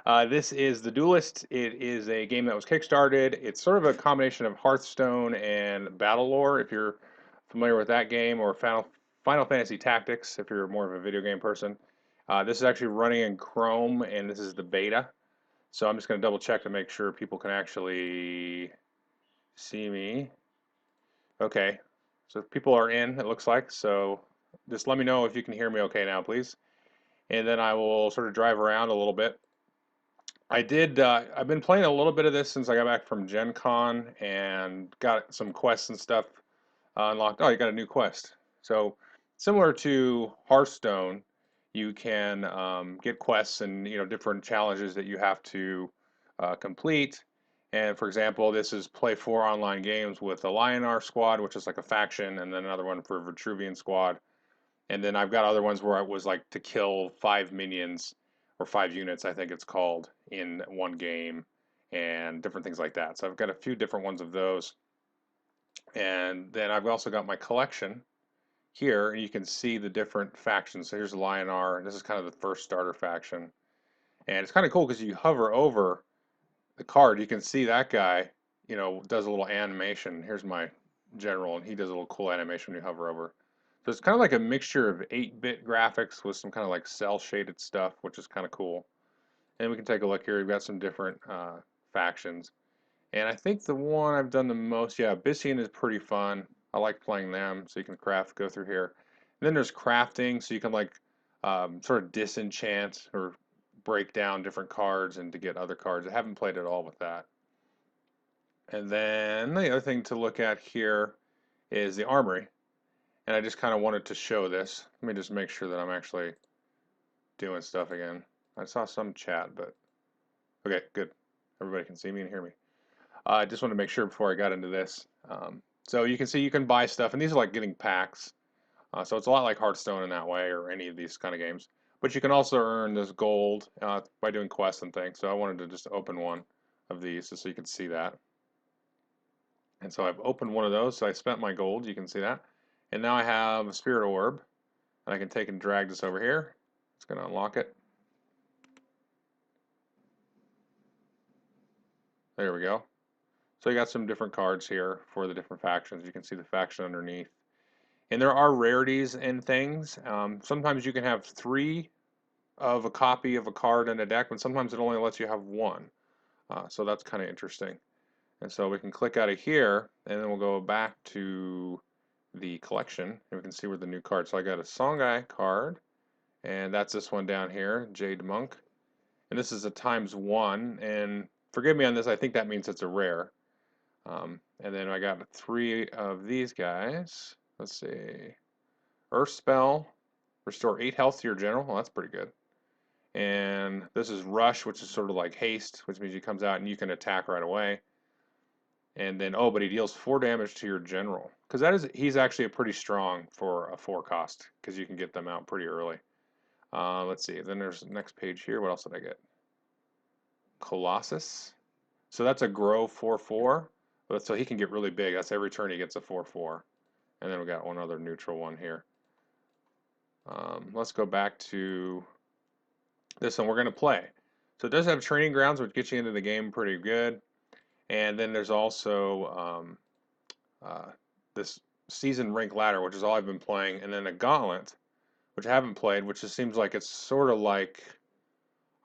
This is the Duelist. It is a game that was kickstarted. It's sort of a combination of Hearthstone and Battle Lore, if you're familiar with that game, or Final Fantasy Tactics, if you're more of a video game person. This is actually running in Chrome, and this is the beta. So I'm just going to double check to make sure people can actually see me. Okay, so people are in, it looks like. So just let me know if you can hear me okay now, please. And then I will sort of drive around a little bit. I've been playing a little bit of this since I got back from Gen Con and got some quests and stuff unlocked. Oh, you got a new quest. So similar to Hearthstone, you can get quests and different challenges that you have to complete. And for example, this is play 4 online games with the Lionar squad, which is like a faction, and then another one for Vitruvian squad. And then I've got other ones where it was like to kill 5 minions or 5 units, I think it's called, in one game, and different things like that. So I've got a few different ones of those. And then I've also got my collection here, and you can see the different factions. So here's Lionar, and this is kind of the first starter faction. And it's kind of cool because you hover over the card, you can see that guy, does a little animation. Here's my general, and he does a little cool animation when you hover over. So it's kind of like a mixture of 8-bit graphics with some kind of like cell shaded stuff, which is kind of cool. And we can take a look here. We've got some different factions. And I think the one I've done the most, yeah, Abyssian is pretty fun. I like playing them, so you can go through here. And then there's crafting, so you can like sort of disenchant or break down different cards and to get other cards. I haven't played at all with that. And then the other thing to look at here is the armory. And I just kind of wanted to show this. Let me just make sure that I'm actually doing stuff again. I saw some chat, but okay, good. Everybody can see me and hear me. I just wanted to make sure before I got into this. So you can see you can buy stuff, and these are like getting packs. So it's a lot like Hearthstone in that way, or any of these kind of games. But you can also earn this gold by doing quests and things. So I wanted to just open one of these just so you can see that. And so I've opened one of those, so I spent my gold, you can see that. And now I have a spirit orb, and I can take and drag this over here. It's going to unlock it. There we go. So you got some different cards here for the different factions. You can see the faction underneath. And there are rarities and things. Sometimes you can have 3 of a copy of a card in a deck, and sometimes it only lets you have 1. So that's kind of interesting. And so we can click out of here, and then we'll go back to the collection, and we can see where the new card. So I got a Songhai card, and that's this one down here, Jade Monk. And this is a ×1, and forgive me on this, I think that means it's a rare. And then I got 3 of these guys. Let's see. Earth Spell, restore 8 health to your general. Well, that's pretty good. And this is Rush, which is sort of like haste, which means he comes out and you can attack right away. And then, oh, but he deals 4 damage to your general. Because he's actually pretty strong for a 4 cost, because you can get them out pretty early. Let's see, then there's the next page here. What else did I get? Colossus. So that's a grow 4/4. So he can get really big. That's every turn he gets a 4/4. And then we got one other neutral one here. Let's go back to this one we're going to play. So it does have training grounds, which gets you into the game pretty good. And then there's also this season rank ladder, which is all I've been playing, and then a gauntlet, which I haven't played, which just seems like it's sort of like,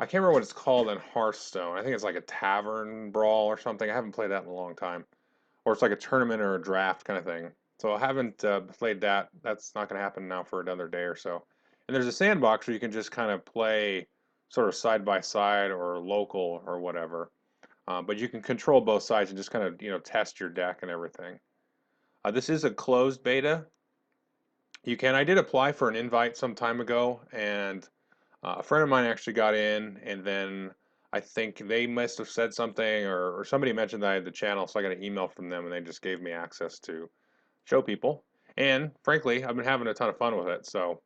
I can't remember what it's called in Hearthstone. I think it's like a tavern brawl or something. I haven't played that in a long time. Or it's like a tournament or a draft kind of thing. So I haven't played that. That's not going to happen now for another day or so. And there's a sandbox where you can just kind of play sort of side by side or local or whatever. But you can control both sides and just kind of test your deck and everything. This is a closed beta. I did apply for an invite some time ago, and a friend of mine actually got in, and then I think they must have said something, or somebody mentioned that I had the channel, so I got an email from them, and they just gave me access to show people. And frankly, I've been having a ton of fun with it. So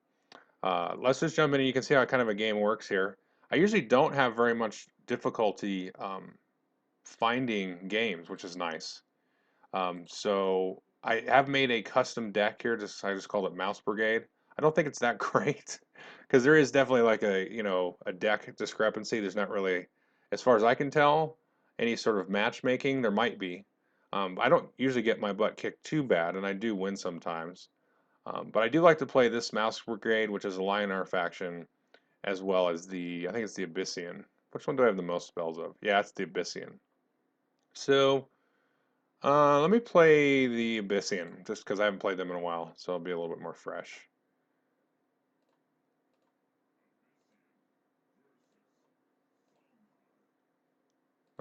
let's just jump in, and you can see how kind of a game works here. I usually don't have very much difficulty finding games, which is nice. So I have made a custom deck here. I just called it Mouse Brigade. I don't think it's that great because there is definitely like a deck discrepancy. There's not really As far as I can tell, any sort of matchmaking, there might be. I don't usually get my butt kicked too bad, and I do win sometimes. But I do like to play this Mouse Brigade, which is a Lionar faction, as well as I think it's the Abyssian. Which one do I have the most spells of? Yeah, it's the Abyssian. So, let me play the Abyssian, just because I haven't played them in a while, so I'll be a little bit more fresh.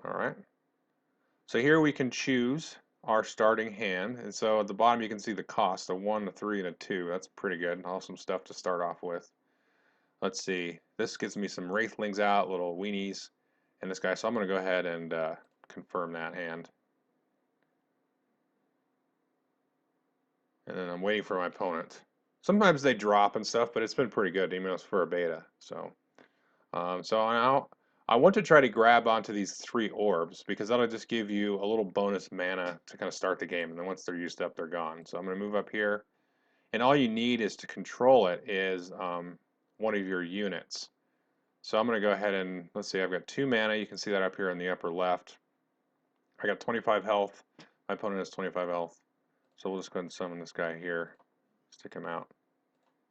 All right. So here we can choose our starting hand, and so at the bottom you can see the cost, a 1, a 3, and a 2. That's pretty good. Awesome stuff to start off with. Let's see. This gives me some Wraithlings out, little weenies, and this guy. So I'm going to go ahead and confirm that hand. And then I'm waiting for my opponent. Sometimes they drop and stuff, but it's been pretty good, even though it's for a beta. So now I want to try to grab onto these 3 orbs because that'll just give you a little bonus mana to kind of start the game, and then once they're used up, they're gone. So I'm going to move up here, and all you need is to control it is one of your units. So I'm going to go ahead and let's see. I've got 2 mana. You can see that up here in the upper left. I got 25 health. My opponent has 25 health. So we'll just go ahead and summon this guy here, stick him out,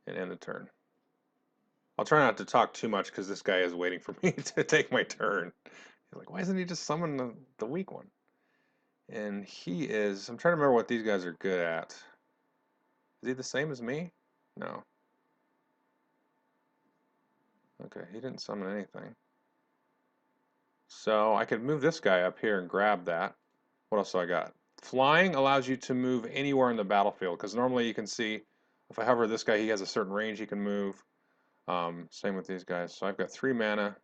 and end the turn. I'll try not to talk too much because this guy is waiting for me to take my turn. He's like, why isn't he just summoning the weak one? And he is, I'm trying to remember what these guys are good at. Is he the same as me? No. Okay, he didn't summon anything. So I could move this guy up here and grab that. What else do I got? Flying allows you to move anywhere in the battlefield because normally you can see if I hover this guy, he has a certain range he can move. Same with these guys. So I've got 3 mana.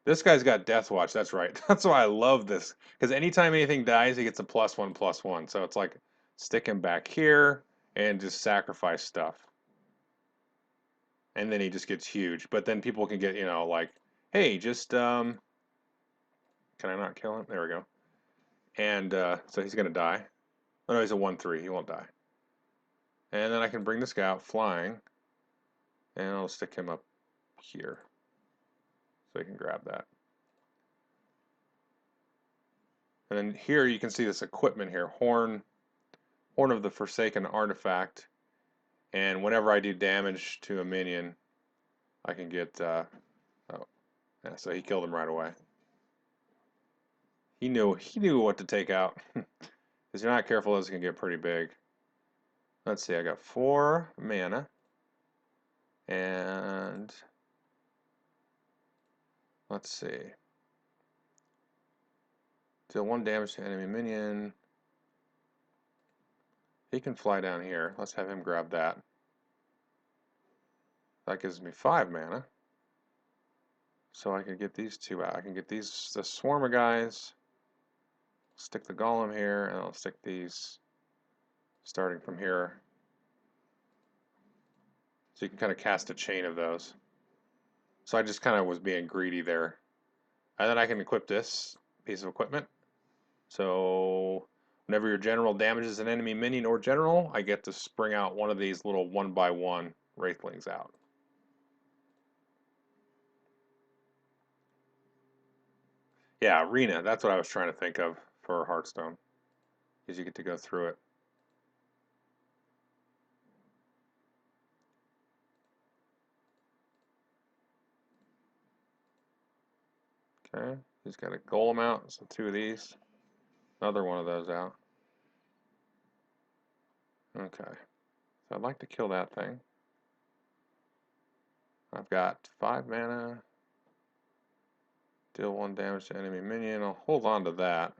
This guy's got Death Watch. That's right. That's why I love this. Because anytime anything dies, he gets a +1/+1. So it's like stick him back here and just sacrifice stuff. And then he just gets huge. But then people can get, like, hey, just, can I not kill him? There we go. And so he's going to die. Oh, no, he's a 1/3. He won't die. And then I can bring this guy out flying. And I'll stick him up here. So he can grab that. And then here you can see this equipment here, Horn of the Forsaken Artifact. And whenever I do damage to a minion, I can get, oh, yeah, so he killed him right away. He knew what to take out. Because you're not careful, this can get pretty big. Let's see, I got 4 mana. And let's see. Deal 1 damage to enemy minion. He can fly down here. Let's have him grab that. That gives me 5 mana. So I can get these 2 out. I can get the swarm of guys. Stick the golem here, and I'll stick these starting from here. So you can kind of cast a chain of those. So I just kind of was being greedy there. And then I can equip this piece of equipment. So whenever your general damages an enemy minion or general, I get to spring out one of these little 1/1 Wraithlings out. Yeah, Arena, that's what I was trying to think of for Hearthstone. Because you get to go through it. Okay, he's got a golem out, so 2 of these. Another one of those out. Okay, so I'd like to kill that thing. I've got 5 mana. Deal 1 damage to enemy minion. I'll hold on to that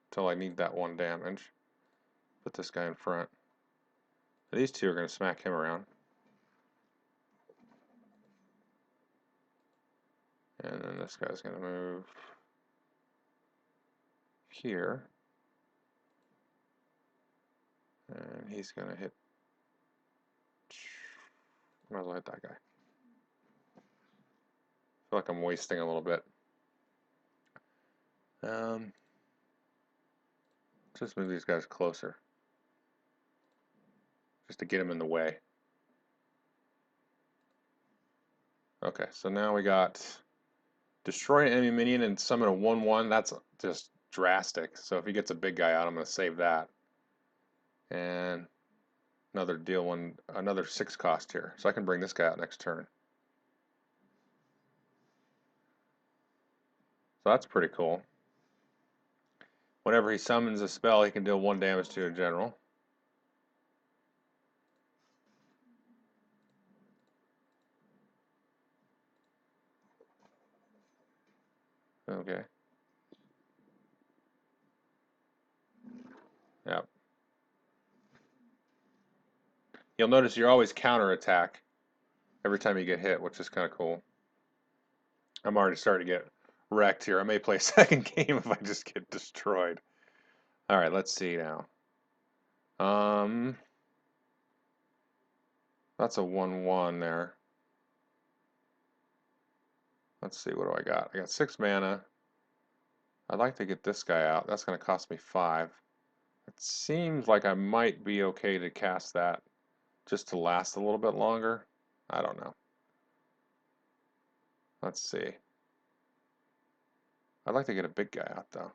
until I need that 1 damage. Put this guy in front. These 2 are going to smack him around. And then this guy's going to move here. And he's going to hit. Might as well hit that guy. I feel like I'm wasting a little bit. Just move these guys closer. Just to get him in the way. Okay, so now we got Destroy an enemy minion and summon a 1/1. That's just drastic. So if he gets a big guy out, I'm going to save that. And another 6 cost here. So I can bring this guy out next turn. So that's pretty cool. Whenever he summons a spell, he can deal 1 damage to a general. Okay. Yep. You'll notice you're always counterattack every time you get hit, which is kind of cool. I'm already starting to get wrecked here. I may play a second game if I just get destroyed. All right, let's see now. That's a 1/1 there. Let's see, what do I got? I got 6 mana. I'd like to get this guy out. That's going to cost me 5. It seems like I might be okay to cast that just to last a little bit longer. I don't know. Let's see. I'd like to get a big guy out, though.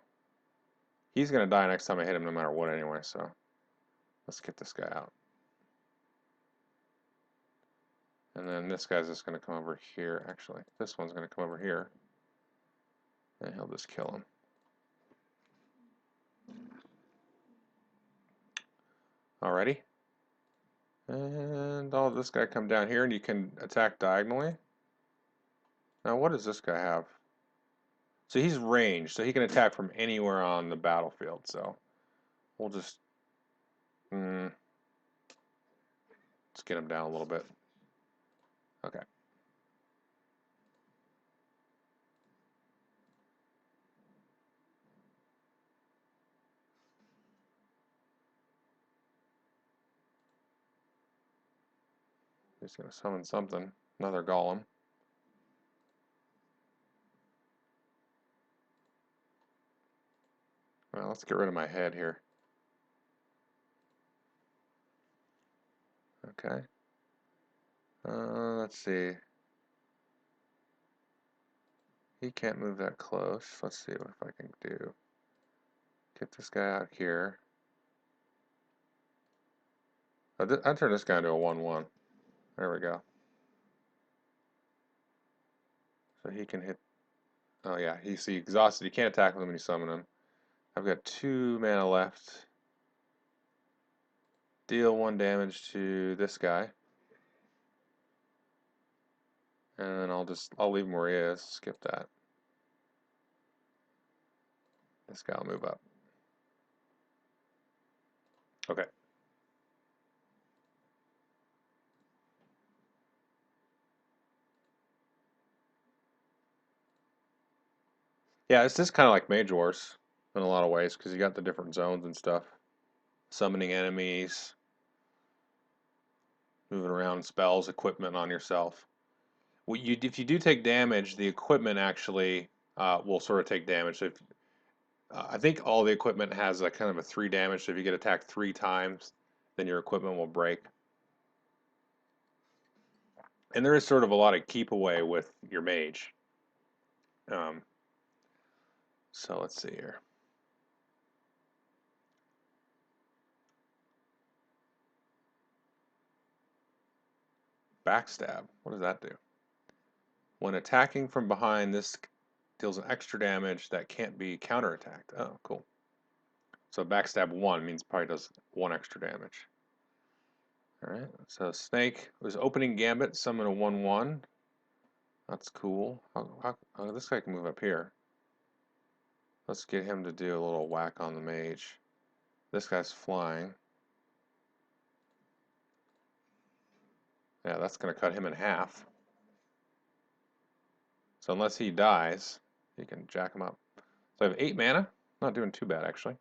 He's going to die next time I hit him no matter what anyway, so let's get this guy out. And then this guy's just going to come over here. Actually, this one's going to come over here. And he'll just kill him. Alrighty. And all of this guy come down here, and you can attack diagonally. Now, what does this guy have? So he's ranged, so he can attack from anywhere on the battlefield. So we'll just let's get him down a little bit. Okay. He's going to summon something. Another golem. Well, let's get rid of my head here. Okay. Let's see. He can't move that close. Let's see what if I can do. Get this guy out here. I'll turn this guy into a 1/1. There we go. So he can hit. Oh yeah, he's exhausted. You can't attack with him when you summon him. I've got 2 mana left. Deal 1 damage to this guy. And then I'll leave him where he is. Skip that. This guy will move up. Okay. Yeah, it's just kind of like Mage Wars in a lot of ways because you got the different zones and stuff. Summoning enemies, moving around spells, equipment on yourself. If you do take damage, the equipment actually will sort of take damage. So I think all the equipment has a kind of a 3 damage. So if you get attacked 3 times, then your equipment will break. And there is sort of a lot of keep away with your mage. So let's see here. Backstab. What does that do? When attacking from behind, this deals an extra damage that can't be counterattacked. Oh, cool. So backstab 1 means probably does 1 extra damage. Alright, so Snake was opening Gambit, summon a 1/1. That's cool. This guy can move up here. Let's get him to do a little whack on the mage. This guy's flying. Yeah, that's going to cut him in half. So unless he dies, you can jack him up. So I have 8 mana. Not doing too bad, actually.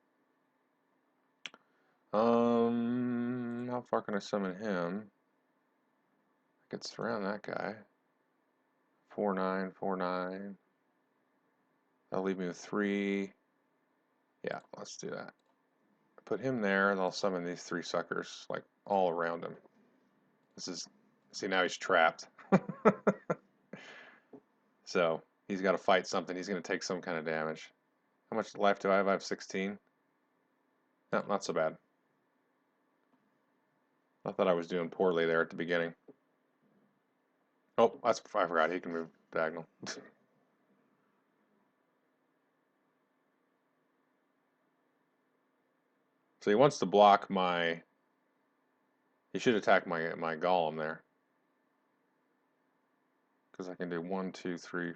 How far can I summon him? I could surround that guy. 4/9, 4/9. That'll leave me with 3. Yeah, let's do that. Put him there, and I'll summon these 3 suckers, like, all around him. See, now he's trapped. So, He's got to fight something. He's going to take some kind of damage. How much life do I have? I have 16. No, not so bad. I thought I was doing poorly there at the beginning. Oh, I forgot he can move diagonal. So he wants to block my... He should attack my golem there. Because I can do 1, 2, 3,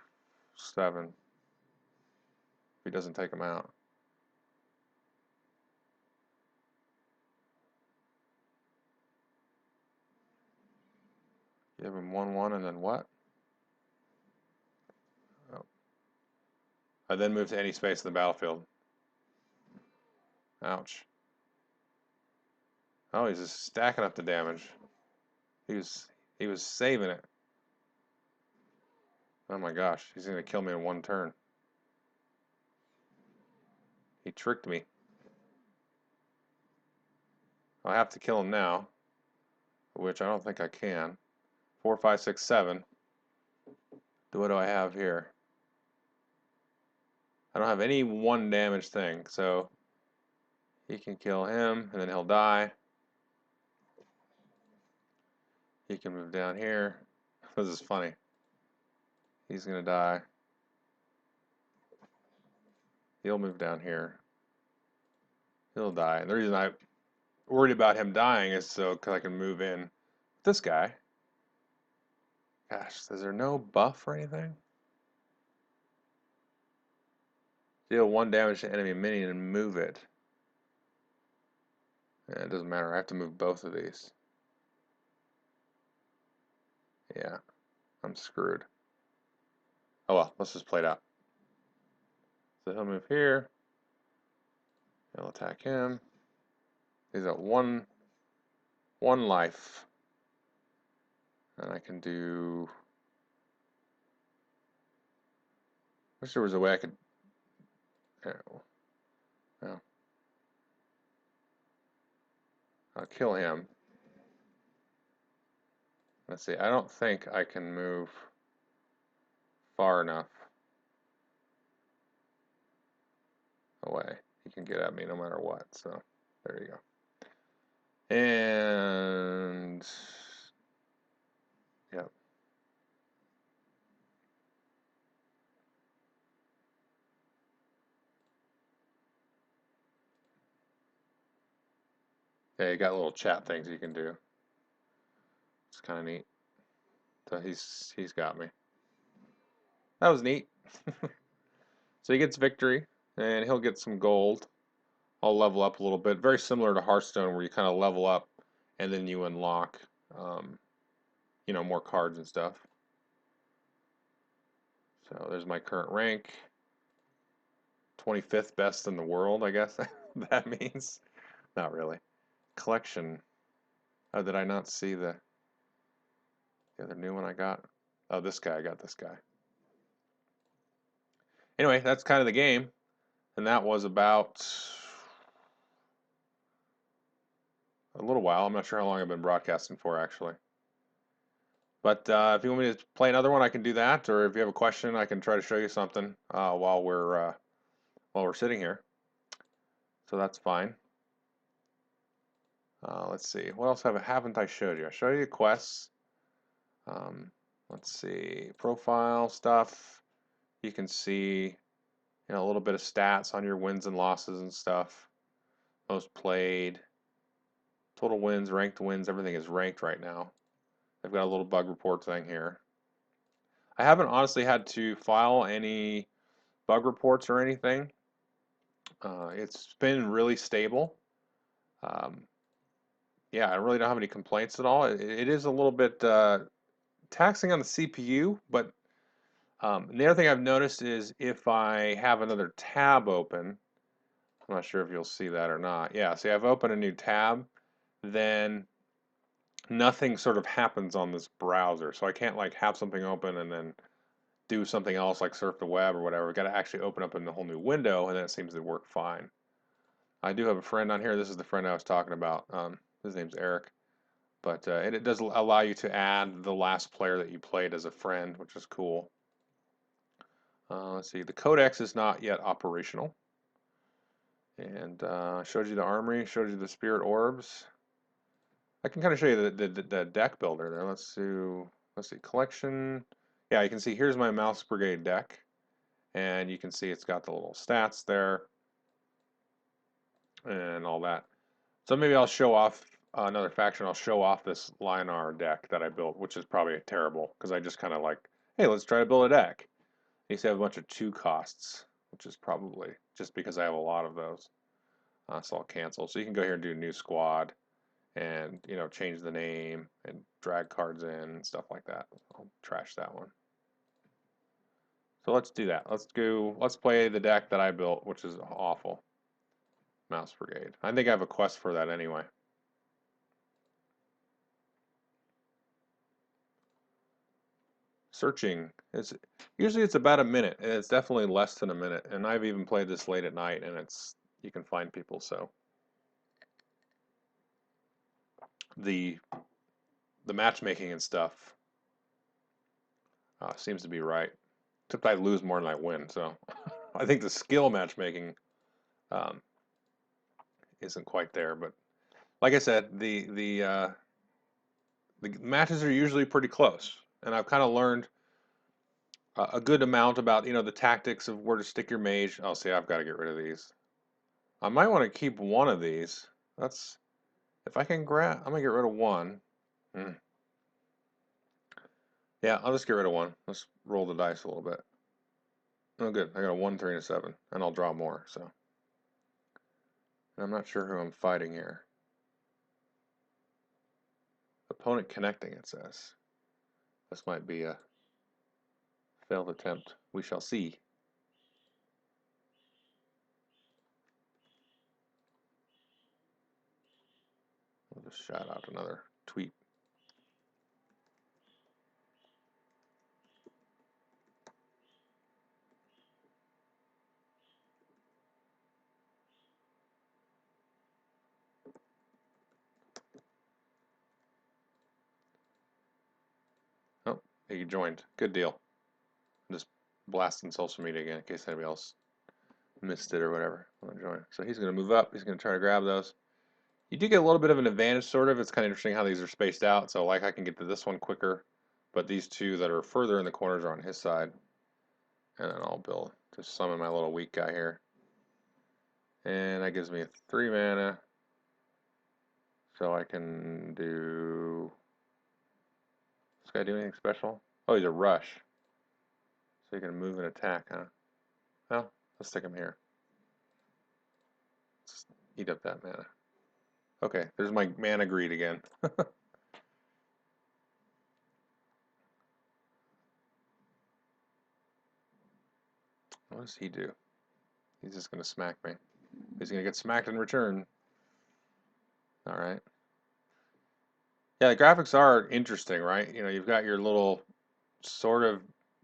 7. If he doesn't take him out. Give him 1, 1, and then what? Oh. I then move to any space in the battlefield. Ouch. Oh, he's just stacking up the damage. He was saving it. Oh my gosh, he's gonna kill me in 1 turn. He tricked me. I'll have to kill him now, which I don't think I can. 4, 5, 6, 7. What do I have here? I don't have any 1 damage thing, so he can kill him, and then he'll die. He can move down here. This is funny. He's gonna die. He'll move down here. He'll die. And the reason I'm worried about him dying is so because I can move in this guy. Gosh, is there no buff or anything? Deal 1 damage to enemy minion and move it. Yeah, it doesn't matter. I have to move both of these. Yeah, I'm screwed. Oh well, let's just play it out. So he'll move here. He'll attack him. He's at one life. And I can do... Wish there was a way I could... No. I'll kill him. Let's see, I don't think I can move far enough away. He can get at me no matter what, so there you go. And... Yep. Yeah, you got little chat things you can do. It's kind of neat. So he's got me. That was neat. So he gets victory, and he'll get some gold. I'll level up a little bit. Very similar to Hearthstone, where you kind of level up, and then you unlock, you know, more cards and stuff. So there's my current rank. 25th best in the world, I guess that means. Not really. Collection. Oh, did I not see the other new one I got? Oh, this guy. I got this guy. Anyway, that's kind of the game. And that was about a little while. I'm not sure how long I've been broadcasting for, actually. But if you want me to play another one, I can do that. Or if you have a question, I can try to show you something while we're sitting here. So that's fine. Let's see. What else haven't I showed you? I showed you quests. Let's see. Profile stuff. You can see, you know, a little bit of stats on your wins and losses and stuff. Most played. Total wins, ranked wins. Everything is ranked right now. I've got a little bug report thing here. I haven't honestly had to file any bug reports or anything. It's been really stable. Yeah, I really don't have any complaints at all. It is a little bit taxing on the CPU, but the other thing I've noticed is if I have another tab open, I'm not sure if you'll see that or not. Yeah, see, I've opened a new tab, then nothing sort of happens on this browser. So I can't like have something open and then do something else like surf the web or whatever. We've got to actually open up in a whole new window, and then it seems to work fine. I do have a friend on here. This is the friend I was talking about. His name's Eric. But it does allow you to add the last player that you played as a friend, which is cool. Let's see, the Codex is not yet operational. And showed you the armory, showed you the spirit orbs. I can kind of show you the deck builder there. Let's see, collection. Yeah, you can see here's my Mouse Brigade deck. And you can see it's got the little stats there and all that. So maybe I'll show off another faction. I'll show off this Lionar deck that I built, which is probably terrible because I just kind of like, hey, let's try to build a deck. You see I have a bunch of 2 costs, which is probably just because I have a lot of those. So I'll cancel. So you can go here and do new squad and change the name and drag cards in and stuff like that. I'll trash that one. So let's do that. Let's play the deck that I built, which is awful. Mouse Brigade. I think I have a quest for that anyway. Searching. Usually it's about a minute, and it's definitely less than a minute. And I've even played this late at night, and you can find people. So the matchmaking and stuff seems to be right. Except I lose more than I win. So I think the skill matchmaking um, isn't quite there. But like I said, the matches are usually pretty close, and I've kind of learned a good amount about the tactics of where to stick your mage. Oh, see, I've got to get rid of these. I might want to keep one of these. That's if I can grab. I'm gonna get rid of one. Hmm. Yeah, I'll just get rid of one. Let's roll the dice a little bit. Oh, good. I got a 1, 3, and a 7, and I'll draw more. So, and I'm not sure who I'm fighting here. Opponent connecting. It says this might be a failed attempt. We shall see. I'll just shout out another tweet. Oh, he joined. Good deal. I'm just blasting social media again in case anybody else missed it or whatever. I'm gonna join. So he's gonna move up. He's gonna try to grab those. You do get a little bit of an advantage, sort of. It's kind of interesting how these are spaced out. So like I can get to this one quicker, but these 2 that are further in the corners are on his side. And then I'll build just summon my little weak guy here. And that gives me a 3 mana. So I can do. Does this guy do anything special? Oh, he's a rush. So you can move and attack, huh? Well, let's stick him here. Let's eat up that mana. Okay, there's my mana greed again. What does he do? He's just going to smack me. He's going to get smacked in return. Alright. Yeah, the graphics are interesting, right? You've got your little sort of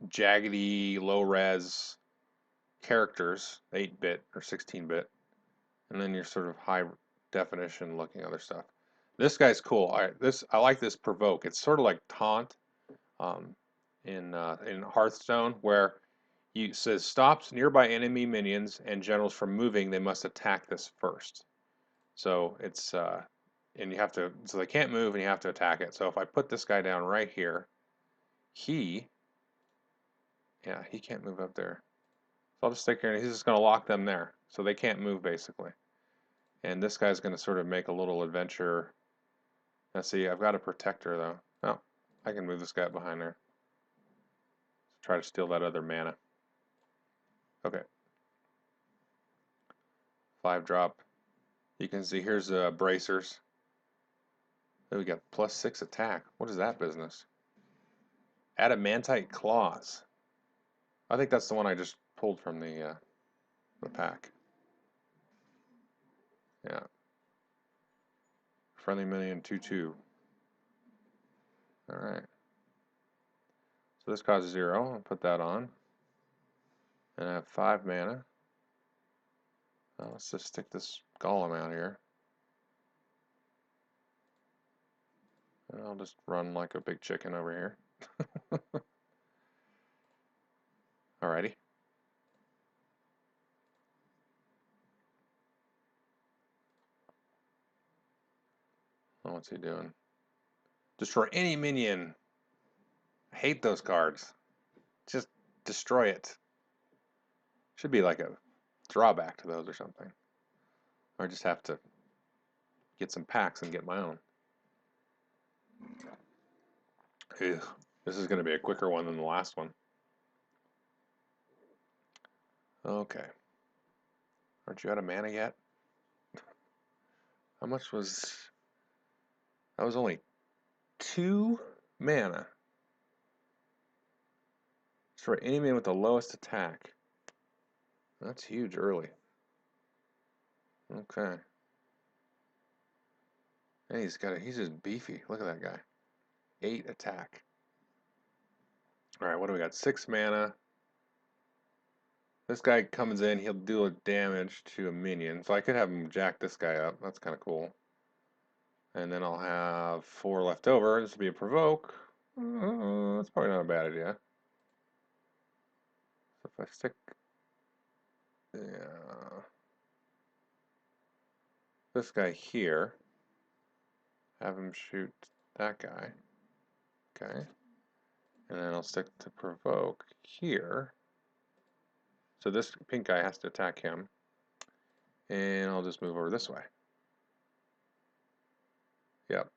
jaggedy, low-res characters, 8-bit or 16-bit, and then your sort of high definition looking other stuff. This guy's cool. All right, I like this provoke. It's sort of like taunt um, in Hearthstone, where you says stops nearby enemy minions and generals from moving. They must attack this first. So it's and you have to. So they can't move, and you have to attack it. So if I put this guy down right here, yeah, he can't move up there. So I'll just stick here, and he's just going to lock them there, so they can't move basically. And this guy's going to sort of make a little adventure. Let's see, I've got a protector though. Oh, I can move this guy behind there. Try to steal that other mana. Okay. 5-drop. You can see here's bracers. Oh, we got +6 attack. What is that business? Adamantite claws. I think that's the one I just pulled from the pack. Yeah. Friendly minion 2/2. All right. So this costs 0. I'll put that on. And I have 5 mana. Let's just stick this golem out here. And I'll just run like a big chicken over here. Alrighty. what's he doing? Destroy any minion. I hate those cards. Just destroy it. Should be like a drawback to those or something. Or just have to get some packs and get my own. Ew. This is going to be a quicker one than the last one. Okay. Aren't you out of mana yet? How much was... That was only 2 mana. Destroy any man with the lowest attack. That's huge early. Okay. And he's just beefy. Look at that guy. 8 attack. Alright, what do we got? 6 mana. This guy comes in, he'll do a damage to a minion. So I could have him jack this guy up. That's kind of cool. And then I'll have 4 left over. This will be a provoke. That's probably not a bad idea. So if I stick... Yeah... This guy here. Have him shoot that guy. Okay. And then I'll stick to provoke here. So this pink guy has to attack him. And I'll just move over this way. Yep.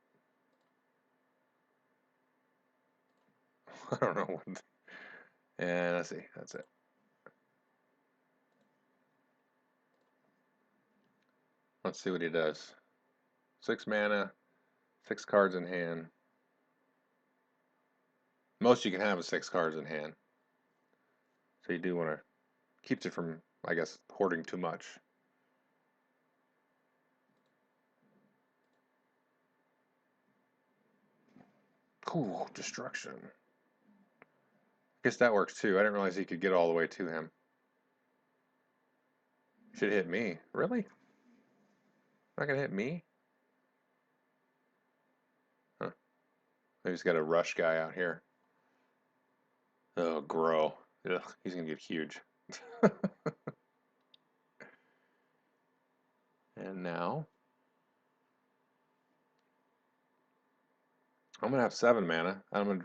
I don't know what. And let's see. That's it. Let's see what he does. 6 mana, 6 cards in hand. Most you can have is 6 cards in hand. So you do want to keep it from, I guess, hoarding too much. Cool, destruction. Guess that works too. I didn't realize he could get all the way to him. Should hit me. Really? Not gonna hit me? Huh. Maybe he's got a rush guy out here. Oh, grow. Ugh, he's gonna get huge. And now I'm gonna have 7 mana. And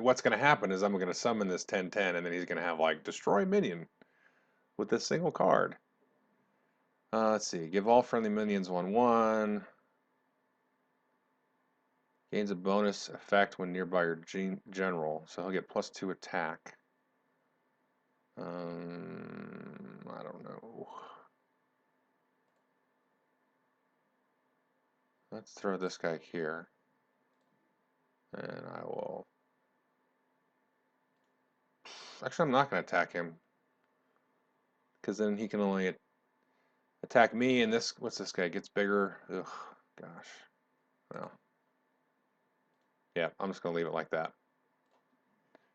what's gonna happen is I'm gonna summon this 10/10, and then he's gonna have like destroy minion with this single card. Let's see. Give all friendly minions 1/1. Gains a bonus effect when nearby your general, so he'll get +2 attack. I don't know. Let's throw this guy here. And I will... Actually, I'm not going to attack him. Because then he can only attack me, and this... What's this guy? Gets bigger. Ugh, gosh. Well. Yeah, I'm just going to leave it like that.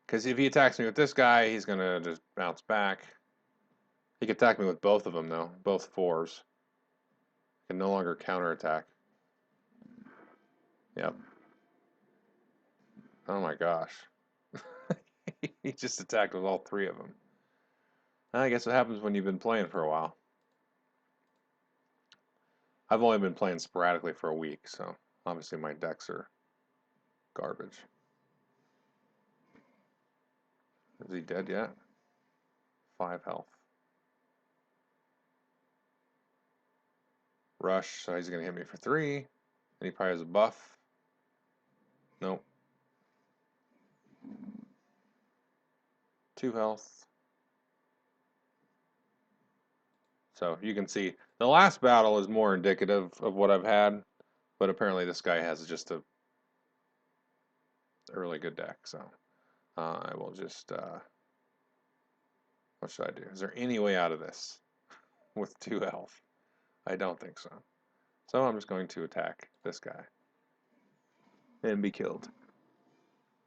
Because if he attacks me with this guy, he's going to just bounce back. He can attack me with both of them, though. Both 4s. Can no longer counterattack. Yep. Oh my gosh. He just attacked with all 3 of them. I guess what happens when you've been playing for a while. I've only been playing sporadically for a week, so obviously my decks are garbage. Is he dead yet? 5 health. Rush, so he's going to hit me for 3. And he probably has a buff. Nope. 2 health. So you can see the last battle is more indicative of what I've had, but apparently this guy has just a really good deck. So I will just, what should I do? Is there any way out of this with 2 health? I don't think so. So I'm just going to attack this guy and be killed.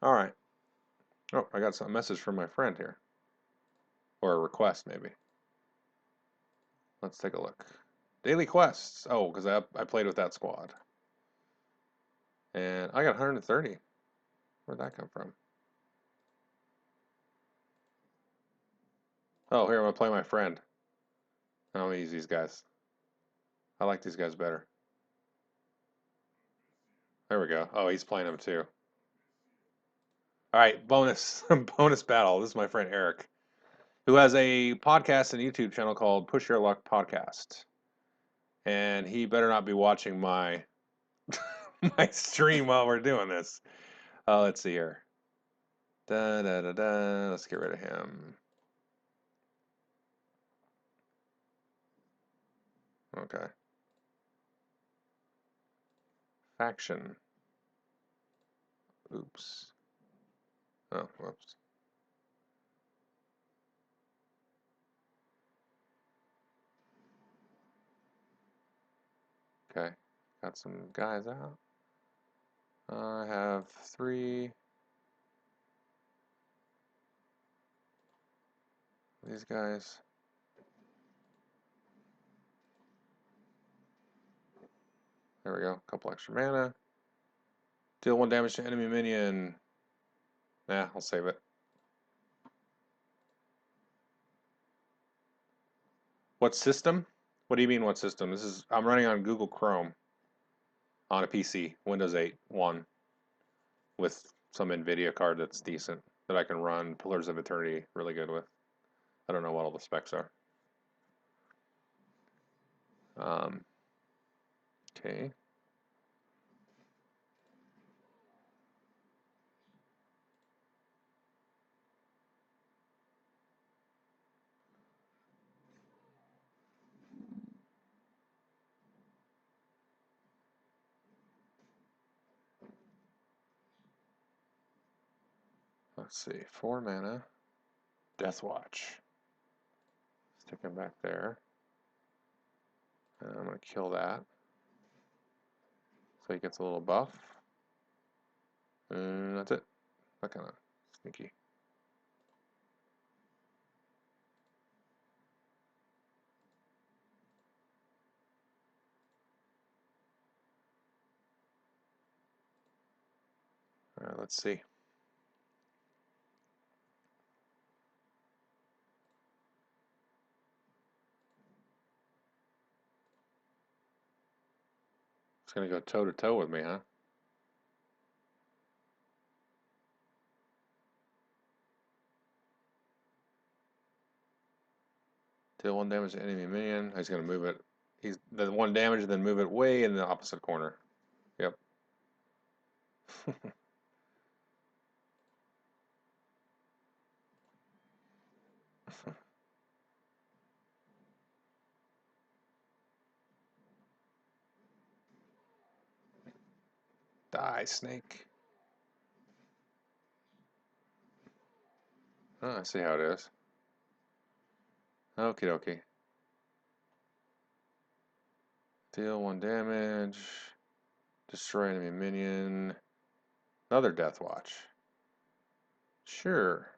All right. Oh, I got a message from my friend here. Or a request, maybe. Let's take a look. Daily quests. Oh, because I played with that squad. And I got 130. Where'd that come from? Oh, here, I'm going to play my friend. I'm going to use these guys. I like these guys better. There we go. Oh, he's playing him too. All right, bonus bonus battle. This is my friend Eric, who has a podcast and YouTube channel called Push Your Luck Podcast, and he better not be watching my my stream while we're doing this. Let's see here. Da da da da. Let's get rid of him. Okay. Faction. Oops. Oh, whoops. Okay. Got some guys out. I have 3. These guys. There we go. A couple extra mana. Deal 1 damage to enemy minion. Nah, I'll save it. What system? What do you mean what system? I'm running on Google Chrome on a PC, Windows 8 1 with some NVIDIA card that's decent that I can run Pillars of Eternity really good with. I don't know what all the specs are. Okay. Let's see. 4 mana. Death Watch. Stick him back there. And I'm going to kill that. So he gets a little buff. And that's it. That kind of sneaky. All right, let's see. It's going to go toe to toe with me, huh? Deal 1 damage to enemy minion. He's going to move it. He's the 1 damage and then move it way in the opposite corner. Yep. Die, snake. Oh, I see how it is. Okie dokie. Deal 1 damage. Destroy enemy minion. Another Death Watch. Sure.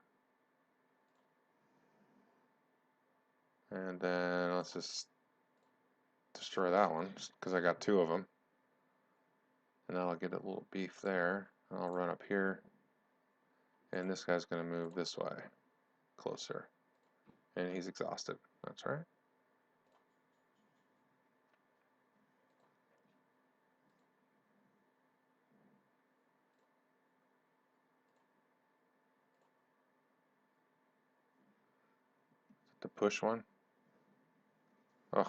And then let's just destroy that one, just because I got 2 of them. And now I'll get a little beef there. I'll run up here. And this guy's going to move this way. Closer. And he's exhausted. That's right. The push one. Ugh.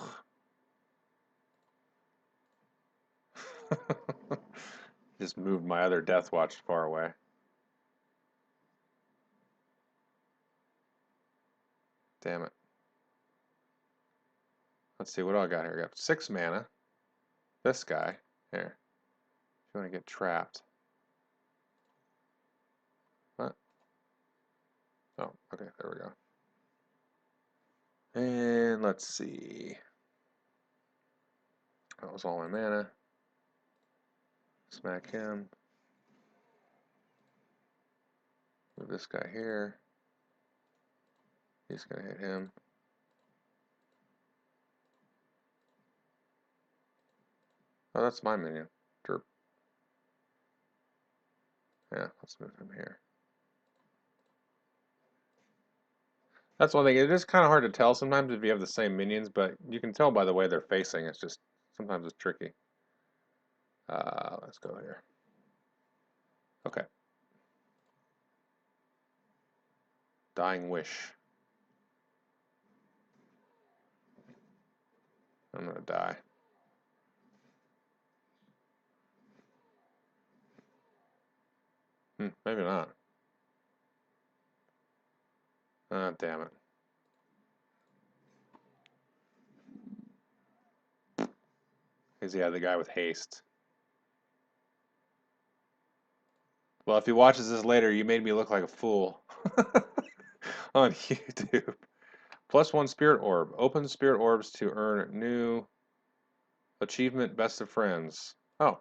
Just moved my other Death Watch far away. Damn it. Let's see, what do I got here? I got 6 mana. This guy. Here. If you want to get trapped. What? Oh, okay, there we go. And let's see. That was all my mana. Smack him. Move this guy here. He's going to hit him. Oh, that's my minion. Derp. Yeah, let's move him here. That's one thing. It is kind of hard to tell sometimes if you have the same minions, but you can tell by the way they're facing. It's just, sometimes it's tricky. Let's go here. Okay. Dying Wish. I'm gonna die. Maybe not. Ah, damn it. He's the guy with haste. Well, if he watches this later, you made me look like a fool on YouTube. +1 spirit orb. Open spirit orbs to earn new achievement. Best of friends. Oh,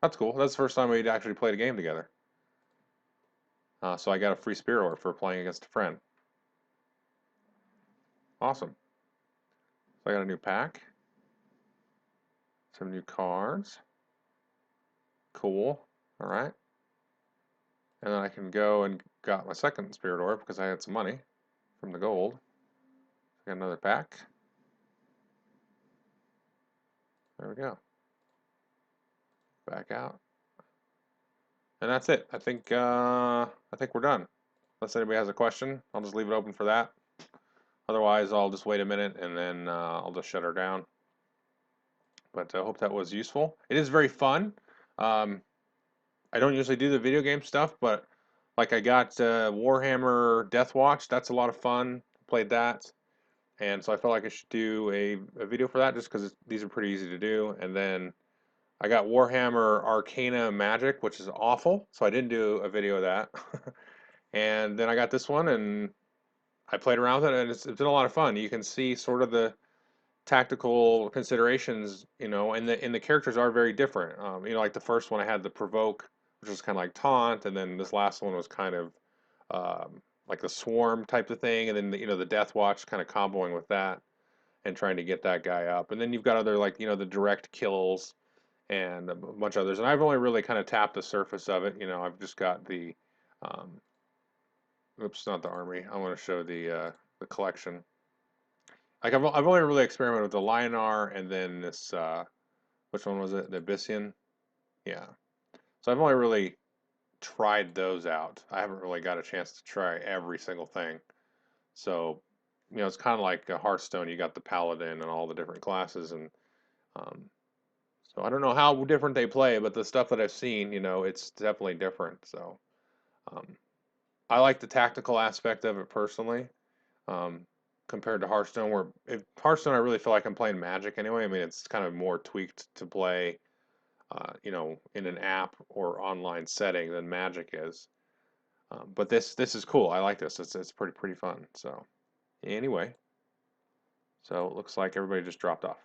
that's cool. That's the first time we'd actually played a game together. So I got a free spirit orb for playing against a friend. Awesome. So I got a new pack. Some new cards. Cool. All right. And then I can go and got my second spirit orb because I had some money from the gold. Got another pack. There we go. Back out. And that's it. I think we're done. Unless anybody has a question, I'll just leave it open for that. Otherwise, I'll just wait a minute and then I'll just shut her down. But I hope that was useful. It is very fun. Um, I don't usually do the video game stuff, but like I got Warhammer Deathwatch. That's a lot of fun. Played that. And so I felt like I should do a video for that just because these are pretty easy to do. And then I got Warhammer Arcana Magic, which is awful, so I didn't do a video of that. And then I got this one, and I played around with it, and it's been a lot of fun. You can see sort of the tactical considerations, and the characters are very different. Like the first one I had the Provoke, which was kind of like taunt, and then this last one was kind of like the Swarm type of thing, and then the Death Watch kind of comboing with that and trying to get that guy up. And then you've got other like the direct kills and a bunch of others. And I've only really kind of tapped the surface of it. I've just got the, um, oops, not the armory. I want to show the collection. Like I've only really experimented with the Lionar and then this, which one was it? The Abyssian? Yeah. So I've only really tried those out. I haven't really got a chance to try every single thing. So, it's kind of like a Hearthstone. You got the Paladin and all the different classes, and um, so I don't know how different they play, but the stuff that I've seen, it's definitely different. So um, I like the tactical aspect of it personally, um, compared to Hearthstone, where Hearthstone I really feel like I'm playing Magic anyway. I mean, it's kind of more tweaked to play, in an app or online setting than Magic is. But this is cool. I like this. It's pretty fun. So anyway, so it looks like everybody just dropped off.